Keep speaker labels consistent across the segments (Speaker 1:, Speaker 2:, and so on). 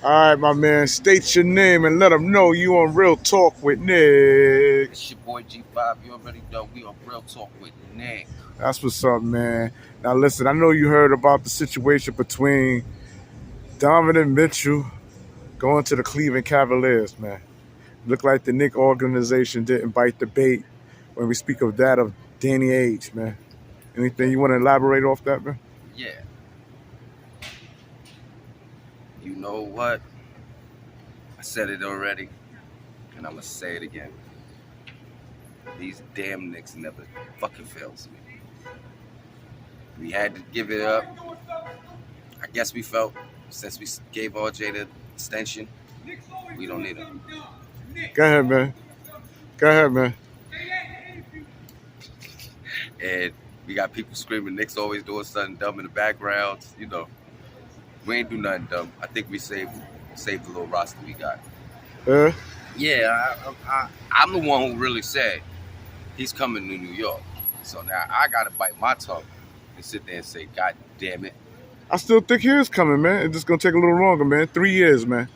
Speaker 1: All right, my man. State your name and let them know you on Real Talk with Nick.
Speaker 2: It's your boy G5. You already know we on Real Talk with Nick.
Speaker 1: That's what's up, man. Now listen, I know you heard about the situation between Donovan Mitchell going to the Cleveland Cavaliers, man. Look like the Knicks organization didn't bite the bait when we speak of that of Danny Ainge, man. Anything you want to elaborate off that, man?
Speaker 2: Yeah, you know what? I said it already, and I'm gonna say it again. These damn Knicks never fucking fails me. We had to give it up. I guess we felt since we gave RJ the extension, we don't need him.
Speaker 1: Go ahead, man. Go ahead, man.
Speaker 2: And we got people screaming, Knicks always doing something dumb in the background. You know, we ain't do nothing dumb. I think we saved the little roster we got. Yeah, I'm the one who really said he's coming to New York. So now I gotta bite my tongue and sit there and say, God damn it.
Speaker 1: I still think he is coming, man. It's just gonna take a little longer, man. 3 years, man.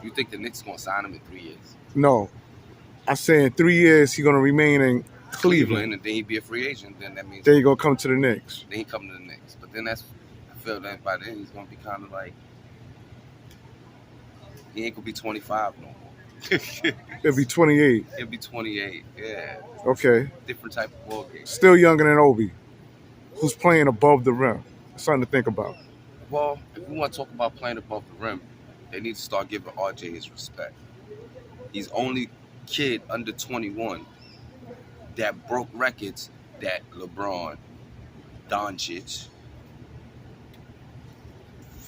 Speaker 2: You think the Knicks gonna sign him in 3 years?
Speaker 1: No, I say in 3 years he's gonna remain in Cleveland,
Speaker 2: and then he'd be a free agent. Then that means
Speaker 1: then he gonna come to the Knicks.
Speaker 2: Then he come to the Knicks. But then I feel that by then he's gonna be kind of like he ain't gonna be 25 no more.
Speaker 1: It'll be 28.
Speaker 2: He'll be 28. Yeah.
Speaker 1: Okay.
Speaker 2: Different type of ball game.
Speaker 1: Still younger than Obi, who's playing above the rim. Something to think about.
Speaker 2: Well, if we want to talk about playing above the rim, they need to start giving RJ his respect. He's only kid under 21 that broke records that LeBron, Doncic,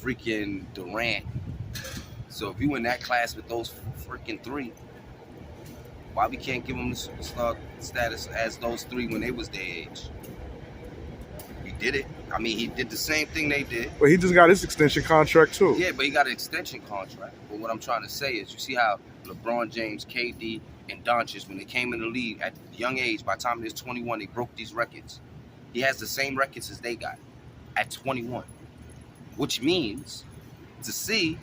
Speaker 2: freaking Durant. So if you in that class with those freaking three, why we can't give him the superstar status as those three when they was their age? We did it. I mean, he did the same thing they did.
Speaker 1: But he just got his extension contract too.
Speaker 2: Yeah, but he got an extension contract. But what I'm trying to say is, you see how LeBron James, KD, and Doncic, when they came in the league at a young age, by the time they was 21, they broke these records. He has the same records as they got at 21, which means to see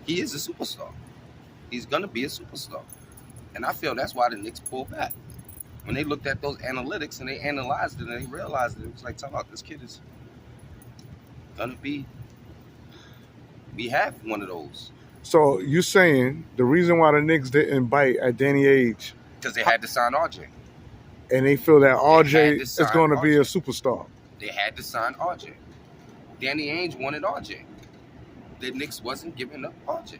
Speaker 2: he is a superstar. He's gonna be a superstar, and I feel that's why the Knicks pulled back. When they looked at those analytics and they analyzed it and they realized it was like, talk about this kid is gonna be. We have one of those.
Speaker 1: So you're saying the reason why the Knicks didn't bite at Danny Ainge
Speaker 2: because they had to sign RJ,
Speaker 1: and they feel that RJ is going to be a superstar.
Speaker 2: They had to sign RJ. Danny Ainge wanted RJ. The Knicks wasn't giving up RJ.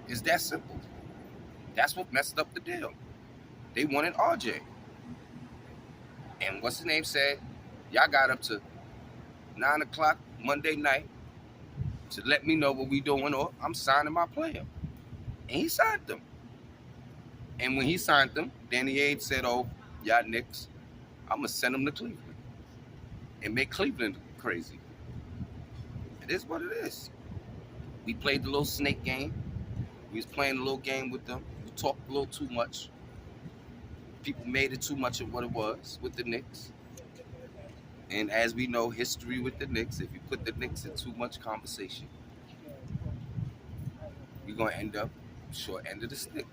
Speaker 2: It's that simple. That's what messed up the deal. They wanted RJ. And what's the name said? Y'all got up to 9 o'clock Monday night to let me know what we doing, or I'm signing my player. And he signed them. And when he signed them, Danny Ainge said, oh, y'all Knicks, I'm going to send them to Cleveland and make Cleveland crazy. It is what it is. We played the little snake game. We was playing a little game with them. We talked a little too much. People made it too much of what it was with the Knicks. And as we know, history with the Knicks, if you put the Knicks in too much conversation, you're going to end up short end of the stick.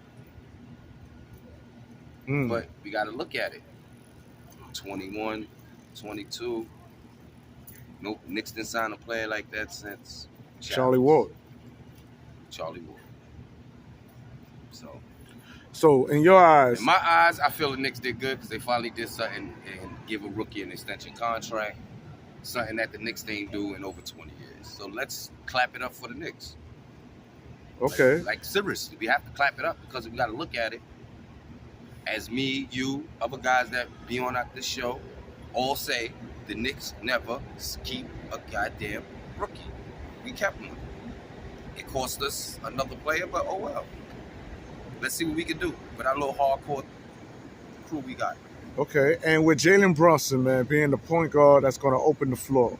Speaker 2: But we got to look at it. 21, 22. Nope, Knicks didn't sign a player like that since
Speaker 1: Charlie Ward. So in your eyes,
Speaker 2: in my eyes, I feel the Knicks did good because they finally did something and give a rookie an extension contract, something that the Knicks didn't do in over 20 years. So let's clap it up for the Knicks.
Speaker 1: Okay.
Speaker 2: Like seriously, we have to clap it up because we got to look at it as me, you, other guys that be on this show, all say the Knicks never keep a goddamn rookie. We kept one. It cost us another player, but oh well. Let's see what we can do with our little hardcore crew we got.
Speaker 1: Okay, and with Jalen Brunson, man, being the point guard that's going to open the floor,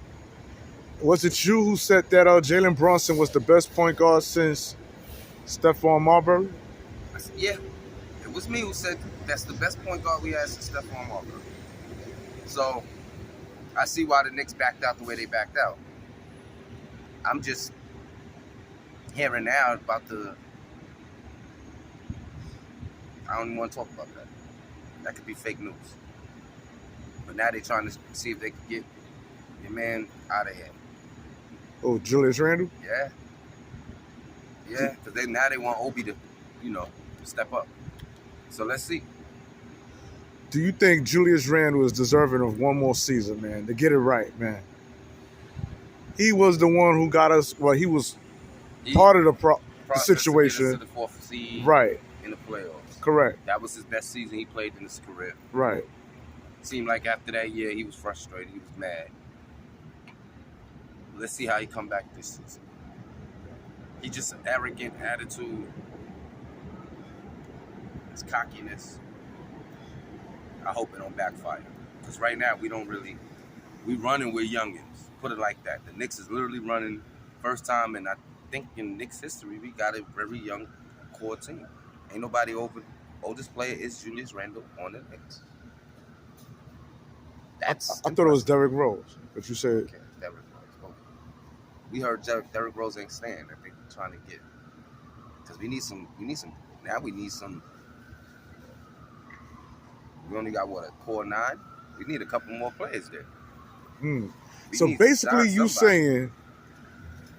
Speaker 1: was it you who said that Jalen Brunson was the best point guard since Stephon Marbury?
Speaker 2: Yeah, it was me who said that's the best point guard we had since Stephon Marbury. So I see why the Knicks backed out the way they backed out. I'm just hearing now about the. I don't even want to talk about that. That could be fake news. But now they're trying to see if they can get your man out of here.
Speaker 1: Oh, Julius Randle?
Speaker 2: Yeah. Yeah, because now they want Obi to, step up. So let's see.
Speaker 1: Do you think Julius Randle is deserving of one more season, man, to get it right, man? He was the one who got us. Well, he was part of the
Speaker 2: process
Speaker 1: situation.
Speaker 2: To get us to the 4th seed
Speaker 1: right.
Speaker 2: In the playoffs.
Speaker 1: Correct.
Speaker 2: That was his best season he played in his career.
Speaker 1: Right.
Speaker 2: Seemed like after that year he was frustrated. He was mad. Let's see how he come back this season. He just an arrogant attitude. His cockiness. I hope it don't backfire. Because right now we running with youngins. Put it like that. The Knicks is literally running first time, and I think in Knicks history we got a very young core team. Ain't nobody over. Oldest player is Julius Randle on the Knicks. That's
Speaker 1: I thought it was Derrick Rose, but you said
Speaker 2: okay, Derrick Rose. Okay. We heard Derrick Rose ain't staying. I think they're trying to get because we need some. Now we need some. We only got a core 9. We need a couple more players there.
Speaker 1: So basically, you saying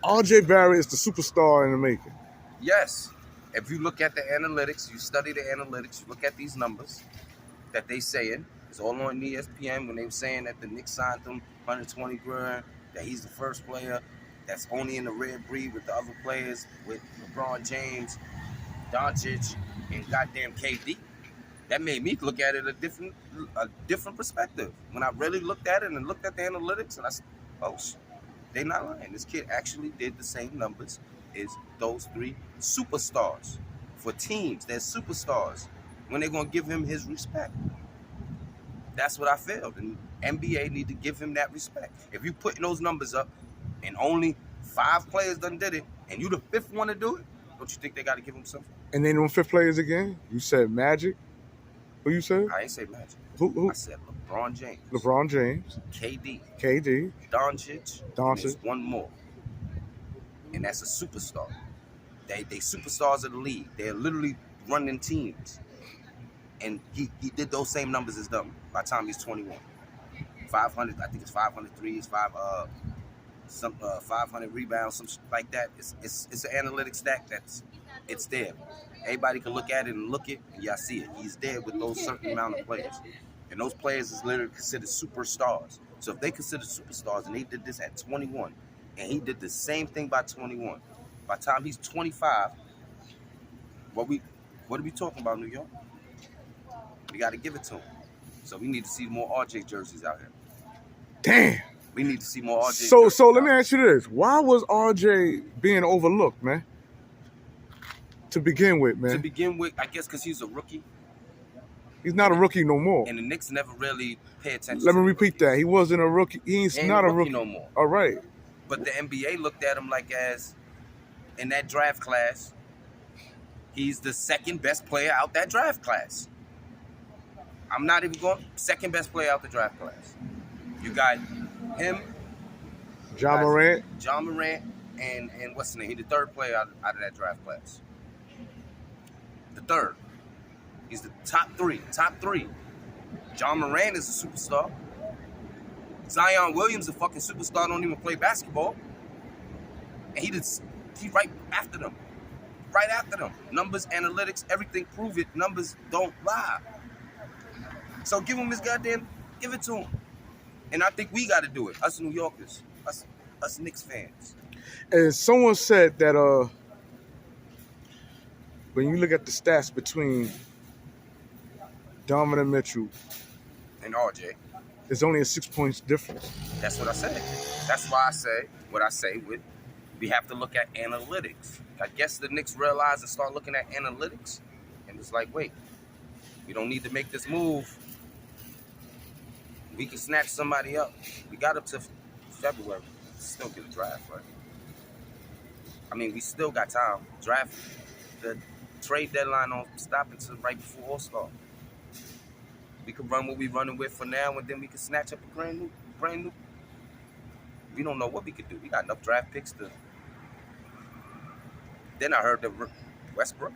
Speaker 1: R.J. Barrett is the superstar in the making?
Speaker 2: Yes. If you look at the analytics, you study the analytics, you look at these numbers that they saying. It's all on ESPN when they were saying that the Knicks signed him 120 grand, that he's the first player that's only in the red breed with the other players, with LeBron James, Doncic, and goddamn KD. That made me look at it a different perspective. When I really looked at it and looked at the analytics, and I said, oh, they're not lying. This kid actually did the same numbers as those 3 superstars. For teams, they're superstars. When they're going to give him his respect. That's what I felt. And N.B.A. need to give him that respect. If you putting those numbers up and only 5 players done did it, and you the 5th one to do it, don't you think they got to give him something?
Speaker 1: And they no 5th players again? You said Magic? Who you said?
Speaker 2: I ain't say Magic.
Speaker 1: Who?
Speaker 2: I said LeBron James.
Speaker 1: LeBron James.
Speaker 2: KD. Doncic. There's one more. And that's a superstar. They superstars of the league. They're literally running teams. And he did those same numbers as them by the time he's 21. 500, I think it's 500 threes, 500 rebounds, some like that. It's an analytic stack it's there. Everybody can look at it and y'all see it. He's there with those certain amount of players. And those players is literally considered superstars. So if they consider superstars and they did this at 21, and he did the same thing by 21, by the time he's 25, what are we talking about, New York? We got to give it to him. So we need to see more RJ jerseys out here.
Speaker 1: Damn.
Speaker 2: We need to see more RJ
Speaker 1: jerseys. So let me ask you this. Why was RJ being overlooked, man? To begin with, man.
Speaker 2: To begin with, I guess because he's a rookie.
Speaker 1: He's not a rookie no more.
Speaker 2: And the Knicks never really pay attention.
Speaker 1: Let me repeat that. He wasn't a rookie. He's not a rookie
Speaker 2: no more.
Speaker 1: All right.
Speaker 2: But the NBA looked at him like as, in that draft class, he's the 2nd best player out that draft class. I'm not even going, 2nd best player out the draft class. You got him.
Speaker 1: John Morant,
Speaker 2: and what's the name? He's the 3rd player out of that draft class. The 3rd. He's the top 3. John Morant is a superstar. Zion Williams a fucking superstar, don't even play basketball. And he's right after them. Numbers, analytics, everything prove it. Numbers don't lie. So give it to him. And I think we got to do it. Us New Yorkers. Us Knicks fans.
Speaker 1: And someone said that when you look at the stats between Donovan Mitchell
Speaker 2: and RJ,
Speaker 1: there's only a 6 points difference.
Speaker 2: That's what I said. That's why I say what I say we have to look at analytics. I guess the Knicks realize and start looking at analytics. And it's like, wait, we don't need to make this move. We can snatch somebody up. We got up to February. Still get a draft, right? I mean, we still got time. Draft, the trade deadline on stop until right before All-Star. We could run what we running with for now, and then we can snatch up a brand new. We don't know what we could do. We got enough draft picks to Then I heard the Westbrook.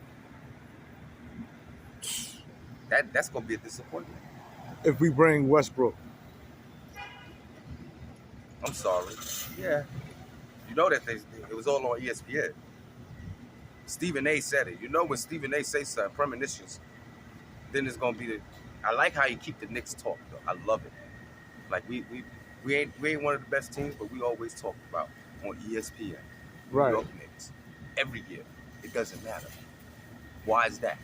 Speaker 2: That's gonna be a disappointment.
Speaker 1: If we bring Westbrook,
Speaker 2: I'm sorry. Yeah. You know that it was all on ESPN. Stephen A. said it. You know when Stephen A. says something, premonitions, then it's gonna be the. I like how you keep the Knicks talk though. I love it. Like we ain't one of the best teams, but we always talk about on ESPN. New
Speaker 1: right?
Speaker 2: York Knicks. Every year. It doesn't matter. Why is that?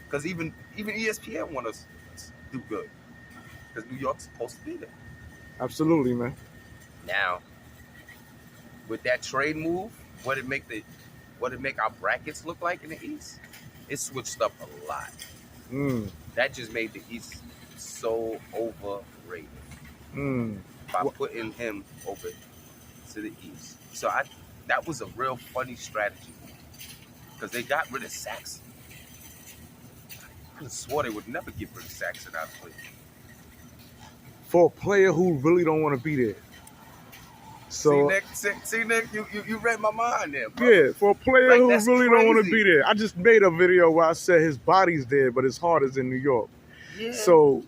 Speaker 2: Because even ESPN want us to do good. Because New York's supposed to be there.
Speaker 1: Absolutely, man.
Speaker 2: Now, with that trade move, what it make our brackets look like in the East? It switched up a lot.
Speaker 1: Mm.
Speaker 2: That just made the East so overrated by putting him over to the East. So that was a real funny strategy because they got rid of Saxon. I could have swore they would never get rid of Saxon out of Cleveland.
Speaker 1: For a player who really don't want to be there. So
Speaker 2: See, Nick, you read my mind there, bro.
Speaker 1: Yeah, for a player
Speaker 2: Like,
Speaker 1: who
Speaker 2: that's
Speaker 1: really don't want to
Speaker 2: crazy.
Speaker 1: be there. I just made a video where I said his body's there, but his heart is in New York.
Speaker 2: Yeah.
Speaker 1: So,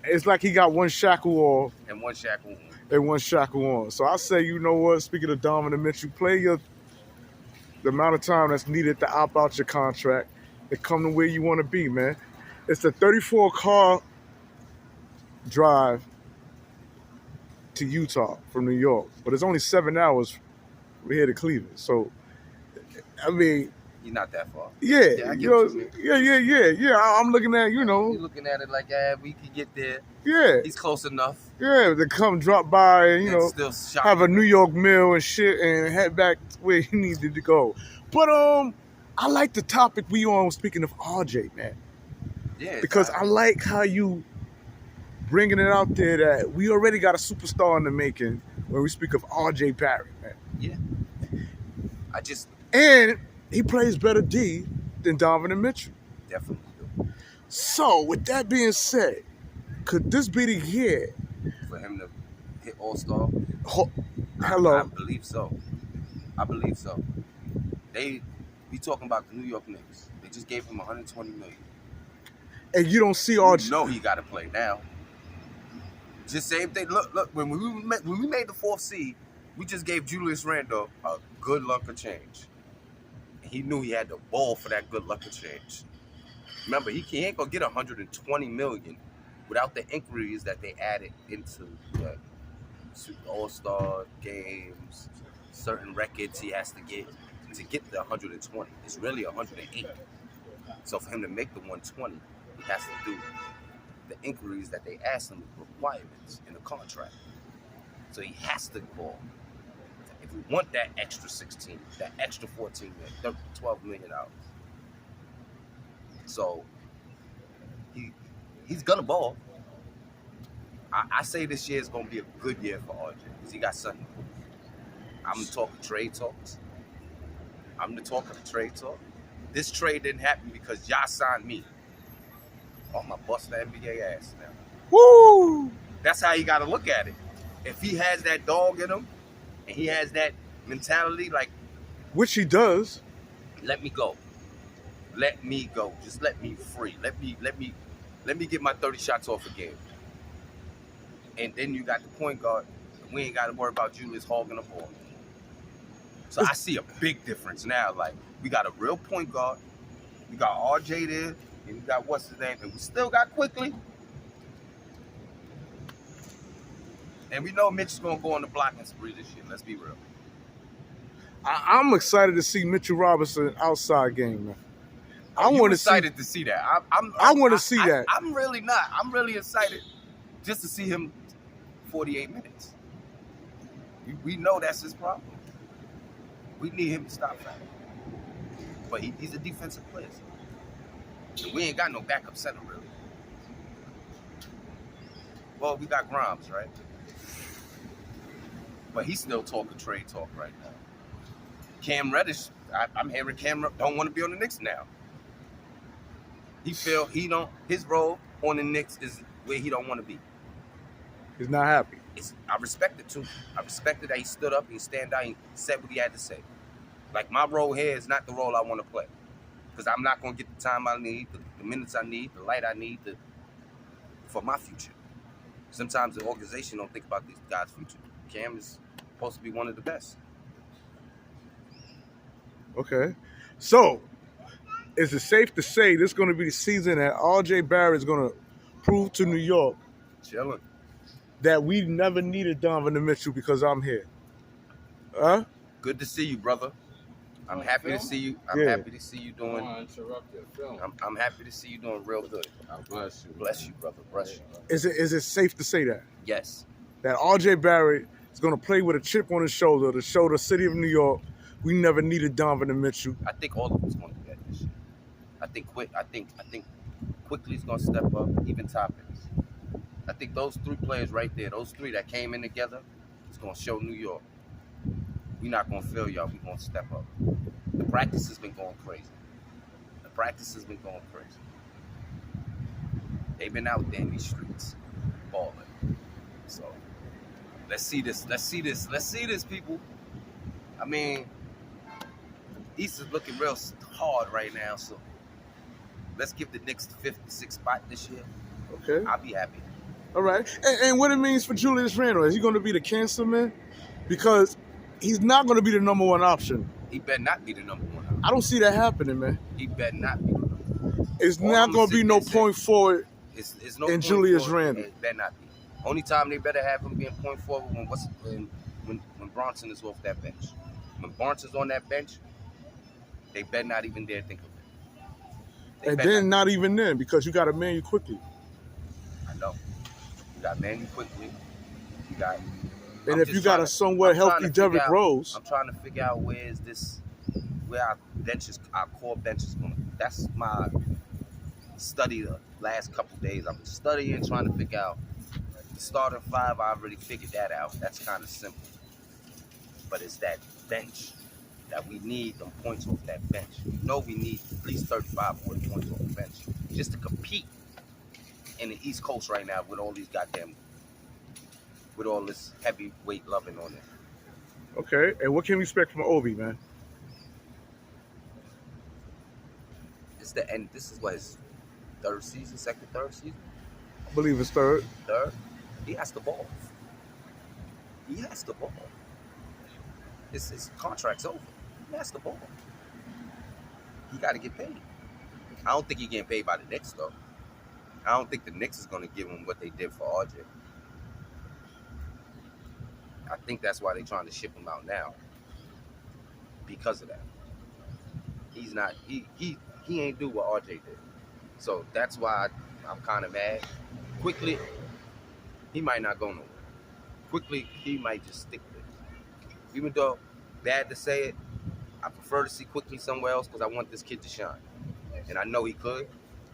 Speaker 1: it's like he got one shackle off
Speaker 2: And one shackle on.
Speaker 1: and one shackle on. So I say, you know what? Speaking of Donovan Mitchell, play the amount of time that's needed to opt out your contract and come to where you want to be, man. It's a 34-car drive to Utah from New York, but it's only 7 hours from here to Cleveland. So, I mean,
Speaker 2: You're not that far.
Speaker 1: yeah,
Speaker 2: I get what you mean.
Speaker 1: yeah. I'm looking at,
Speaker 2: You're looking at it like, we could get there.
Speaker 1: yeah,
Speaker 2: He's close enough.
Speaker 1: yeah, to come drop by and,
Speaker 2: And still shop
Speaker 1: have a
Speaker 2: there.
Speaker 1: New York meal and shit and head back where he needed to go. But I like the topic we on, speaking of RJ, man,
Speaker 2: Yeah.
Speaker 1: because I like how you bringing it out there that we already got a superstar in the making when we speak of RJ Barrett, man.
Speaker 2: Yeah.
Speaker 1: And he plays better D than Donovan Mitchell.
Speaker 2: Definitely do.
Speaker 1: So, with that being said, could this be the year?
Speaker 2: For him to hit All-Star?
Speaker 1: Hello.
Speaker 2: I believe so. We talking about the New York Knicks. They just gave him $120 million.
Speaker 1: And you don't see RJ.
Speaker 2: You know he got to play now. Just same thing. Look. When we made the 4th seed, we just gave Julius Randle a good luck of change. He knew he had the ball for that good luck of change. Remember, he ain't gonna get $120 million without the inquiries that they added into the All-Star games, certain records he has to get the 120. It's really 108. So for him to make the 120, he has to do the inquiries that they asked him, requirements in the contract. So he has to ball. If we want that extra 16, that extra 14 million, $12 million. So he's gonna ball. I say this year is gonna be a good year for RJ because he got something. I'm talking trade talks. I'm the talk of the trade talk. This trade didn't happen because y'all signed me. Oh, my bust the N.B.A. ass now.
Speaker 1: Woo!
Speaker 2: That's how you gotta look at it. If he has that dog in him and he has that mentality, like,
Speaker 1: which he does.
Speaker 2: let me go. Let me go. Just let me free. Let me get my 30 shots off a game. And then you got the point guard. We ain't got to worry about Julius hogging the ball. So I see a big difference now. Like, we got a real point guard. We got RJ there. And we got what's his name. And we still got Quickly. And we know Mitch is going to go on the blocking spree this year. Let's be real.
Speaker 1: I'm excited to see Mitchell Robinson outside game, man.
Speaker 2: I'm excited to see that.
Speaker 1: I want to see that.
Speaker 2: I'm really not. I'm really excited just to see him 48 minutes. We know that's his problem. We need him to stop that. But he's a defensive player. And we ain't got no backup center, really. Well, we got Grimes, right? But he's still talking trade talk right now. Cam Reddish, I'm hearing Cam don't want to be on the Knicks now. He feel his role on the Knicks is where he don't want to be.
Speaker 1: He's not happy.
Speaker 2: I respect it too. I respected that he stood up and stand out and said what he had to say. Like, my role here is not the role I want to play. Because I'm not going to get the time I need, the minutes I need, the light I need for my future. Sometimes the organization don't think about these guys' future. Cam is supposed to be one of the best.
Speaker 1: Okay. So, is it safe to say this is going to be the season that R.J. Barrett is going to prove to New York
Speaker 2: Chilling.
Speaker 1: that we never needed Donovan Mitchell because I'm here? Huh?
Speaker 2: Good to see you, brother. I'm happy to see you. I'm
Speaker 1: Yeah.
Speaker 2: happy to see you doing.
Speaker 3: Interrupt your film.
Speaker 2: I'm happy to see you doing real good.
Speaker 3: God bless you.
Speaker 2: Bless you, brother. Bless you.
Speaker 1: Is it safe to say that?
Speaker 2: Yes.
Speaker 1: That R.J. Barrett is going to play with a chip on his shoulder to show the city of New York we never needed Donovan Mitchell?
Speaker 2: I think all of us going to do that this year. I think quickly is going to step up. Even Toppins. I think those three players right there, those three that came in together, it's going to show New York. We're not going to fail y'all. We're going to step up. The practice has been going crazy. They've been out there in these streets balling. So let's see this, people. I mean, East is looking real hard right now, so let's give the Knicks the 5th, 6th spot this year.
Speaker 1: Okay.
Speaker 2: I'll be happy.
Speaker 1: All right. And what it means for Julius Randle, is he going to be the cancer man? Because he's not going to be the number one option.
Speaker 2: He better not be the number one option.
Speaker 1: I don't see that happening, man.
Speaker 2: He better not be the number one.
Speaker 1: It's
Speaker 2: All
Speaker 1: not
Speaker 2: I'm
Speaker 1: going to be
Speaker 2: sitting
Speaker 1: no
Speaker 2: there
Speaker 1: point forward.
Speaker 2: It's no
Speaker 1: And
Speaker 2: point
Speaker 1: Julius
Speaker 2: forward.
Speaker 1: Randle.
Speaker 2: It better not be. Only time they better have him being point forward when Bronson is off that bench. When Bronson's on that bench, they better not even dare think of it.
Speaker 1: And then not even then, because you got to man you quickly.
Speaker 2: I know. You got Manu quickly. You got.
Speaker 1: And if you got a somewhat healthy Derrick Rose.
Speaker 2: I'm trying to figure out where our core bench is going to. That's my study the last couple days. I'm studying, trying to figure out the starting five. I already figured that out. That's kind of simple. But it's that bench that we need them points off that bench. You know we need at least 35, 40 points off the bench just to compete in the East Coast right now with all these with all this heavyweight loving on it.
Speaker 1: Okay, and what can we expect from Obi, man?
Speaker 2: It's the end. This is what his third season.
Speaker 1: I believe it's third.
Speaker 2: He has the ball. His contract's over. He has the ball. He got to get paid. I don't think he's getting paid by the Knicks, though. I don't think the Knicks is going to give him what they did for RJ. I think that's why they're trying to ship him out now. Because of that. He's not, he ain't do what RJ did. So that's why I'm kind of mad. Quickly, he might not go nowhere. Quickly, he might just stick there. Even though, bad to say it, I prefer to see Quickly somewhere else because I want this kid to shine. And I know he could.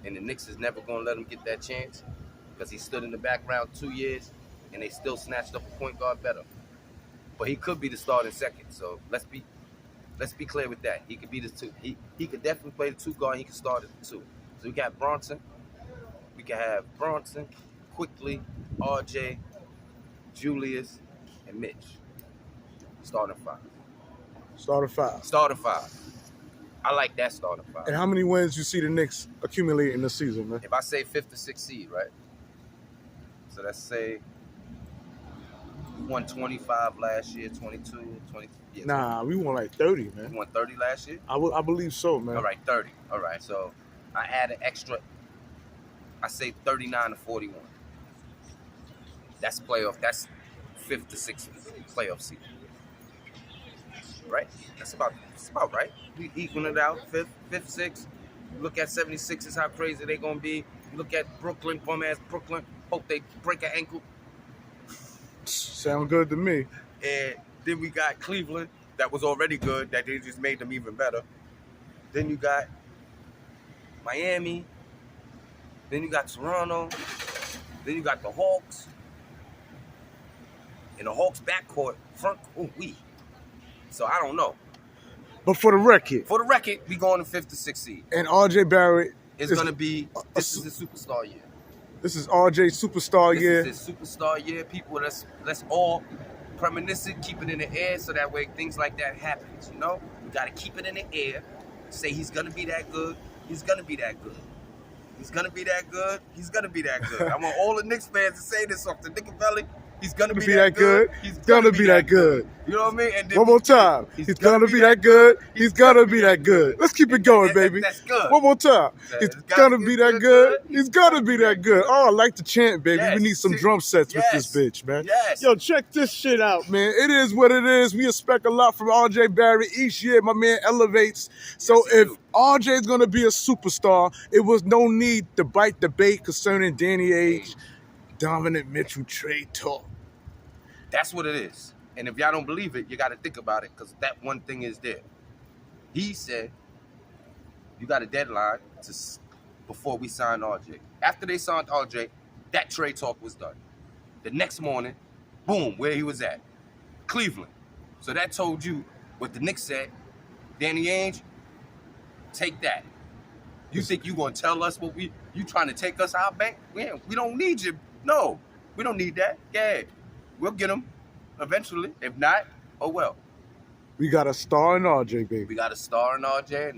Speaker 2: And the Knicks is never going to let him get that chance because he stood in the background 2 years and they still snatched up a point guard better. But he could be the starting second. So let's be clear with that. He could be the two. He could definitely play the two guard. He could start at the two. So we got Bronson. We can have Bronson, Quickly, RJ, Julius, and Mitch. Starting five. I like that starting five.
Speaker 1: And how many wins you see the Knicks accumulate in the season, man?
Speaker 2: If I say 5th to 6th seed, right? So let's say we won 25 last year, 22, 20. Yeah,
Speaker 1: nah, we won like 30, man.
Speaker 2: We won 30 last year?
Speaker 1: I believe so, man.
Speaker 2: All right, 30. All right, so I add an extra, I say 39 to 41. That's playoff. That's 5th to 6th playoff seed. Right? That's about right. We equal it out, 5th, 6th. Look at 76ers, how crazy they gonna be. Look at Brooklyn, bum ass Brooklyn. Hope they break an ankle.
Speaker 1: Sound good to me.
Speaker 2: And then we got Cleveland, that was already good, that they just made them even better. Then you got Miami. Then you got Toronto. Then you got the Hawks. And the Hawks backcourt, So I don't know.
Speaker 1: But for the record,
Speaker 2: we going to 5th to 6th seed.
Speaker 1: And R.J. Barrett
Speaker 2: is going to be, this is his superstar year.
Speaker 1: This is R.J.'s superstar year.
Speaker 2: This is his superstar year. People, let's all premonition, keep it in the air so that way things like that happens, you know? We got to keep it in the air, say he's going to be that good, he's going to be that good. He's going to be that good, he's going to be that good. I want all the Knicks fans to say this off the Nickel Belly. He's going to be that good. He's going to be that good. You know what I mean? And
Speaker 1: One more time. He's going to be that good. He's going to be that good. Let's keep it going, baby.
Speaker 2: That's good.
Speaker 1: One more time. He's going to be that good. He's going to be that good. Oh, I like the chant, baby.
Speaker 2: Yes.
Speaker 1: We need some drum sets with this bitch, man.
Speaker 2: Yes.
Speaker 1: Yo, check this shit out, man. It is what it is. We expect a lot from RJ Barrett. Each year, my man elevates. So if RJ is going to be a superstar, it was no need to bite the bait concerning Danny Ainge, Donovan Mitchell trade talk.
Speaker 2: That's what it is. And if y'all don't believe it, you got to think about it because that one thing is there. He said, you got a deadline before we sign RJ. After they signed RJ, that trade talk was done. The next morning, boom, where he was at. Cleveland. So that told you what the Knicks said. Danny Ainge, take that. You think you going to tell us what you trying to take us our bank? We don't need you. No, we don't need that. Yeah. We'll get him eventually. If not, oh well.
Speaker 1: We got a star in RJ, baby.
Speaker 2: We got a star in RJ, and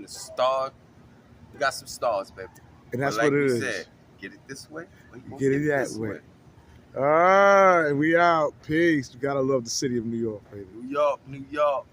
Speaker 2: we got some stars, baby.
Speaker 1: And that's
Speaker 2: but like
Speaker 1: what it is.
Speaker 2: Said, get it this way.
Speaker 1: Get it that way. All right, we out. Peace. You gotta love the city of New York, baby.
Speaker 2: New York, New York.